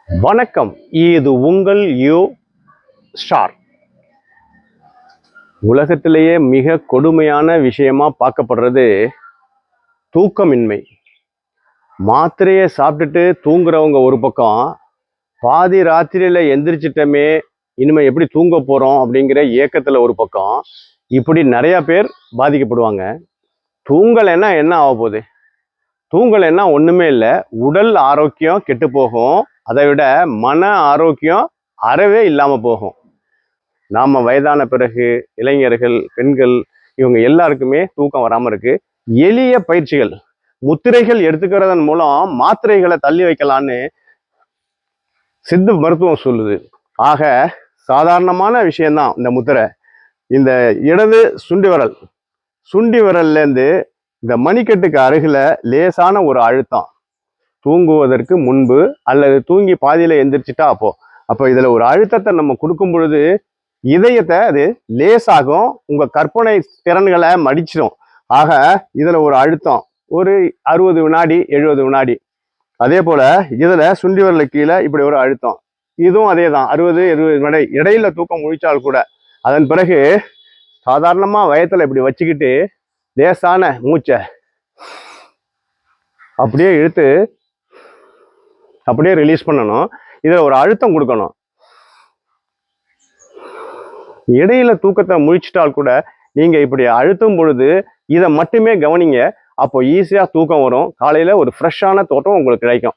வணக்கம். இது உங்கள் யூ ஸ்டார். உலகத்திலேயே மிக கொடுமையான விஷயமா பார்க்கப்படுறது தூக்கமின்மை. மாத்திரையை சாப்பிட்டுட்டு தூங்குறவங்க ஒரு பக்கம், பாதி ராத்திரியில எந்திரிச்சிட்டமே இனிமே எப்படி தூங்க போறோம் அப்படிங்கிற ஏக்கத்துல ஒரு பக்கம், இப்படி நிறைய பேர் பாதிக்கப்படுவாங்க. தூங்கலைன்னா என்ன ஆக போகுது? தூங்கலைன்னா ஒண்ணுமே இல்லை, உடல் ஆரோக்கியம் கெட்டு போகும். அதை விட மன ஆரோக்கியம் அறவே இல்லாம போகும். நாம வயதான பிறகு இளைஞர்கள், பெண்கள், இவங்க எல்லாருக்குமே தூக்கம் வராம இருக்கு. எளிய பயிற்சிகள், முத்திரைகள் எடுத்துக்கிறதன் மூலம் மாத்திரைகளை தள்ளி வைக்கலான்னு சித்த மருத்துவம் சொல்லுது. ஆக சாதாரணமான விஷயம்தான் இந்த முத்திரை. இந்த இடது சுண்டி விரல்ல இருந்து இந்த மணிக்கட்டுக்கு அருகில லேசான ஒரு அழுத்தம், தூங்குவதற்கு முன்பு அல்லது தூங்கி பாதியில எந்திரிச்சிட்டா அப்போ இதுல ஒரு அழுத்தத்தை நம்ம கொடுக்கும் பொழுது இதயத்தை அது லேசாகும், உங்க கற்பனை திறன்களை மடிச்சிடும். ஆக இதுல ஒரு அழுத்தம், ஒரு 60 வினாடி 70 வினாடி. அதே போல இதுல சுண்டி வரல கீழே இப்படி ஒரு அழுத்தம், இதுவும் அதே தான், 60-70 வினாடி. இடையில தூக்கம் முழிச்சால் கூட அதன் பிறகு சாதாரணமா வயத்துல இப்படி வச்சுக்கிட்டு லேசான மூச்சை அப்படியே இழுத்து அப்படியே ரிலீஸ் பண்ணணும். இதுல ஒரு அழுத்தம் கொடுக்கணும். இடையில தூக்கத்தை முழிச்சிட்டால் கூட நீங்க இப்படி அழுத்தும் பொழுது இதை மட்டுமே கவனிங்க. அப்போ ஈஸியா தூக்கம் வரும். காலையில ஒரு ஃப்ரெஷ்ஷான தோட்டம் உங்களுக்கு கிடைக்கும்.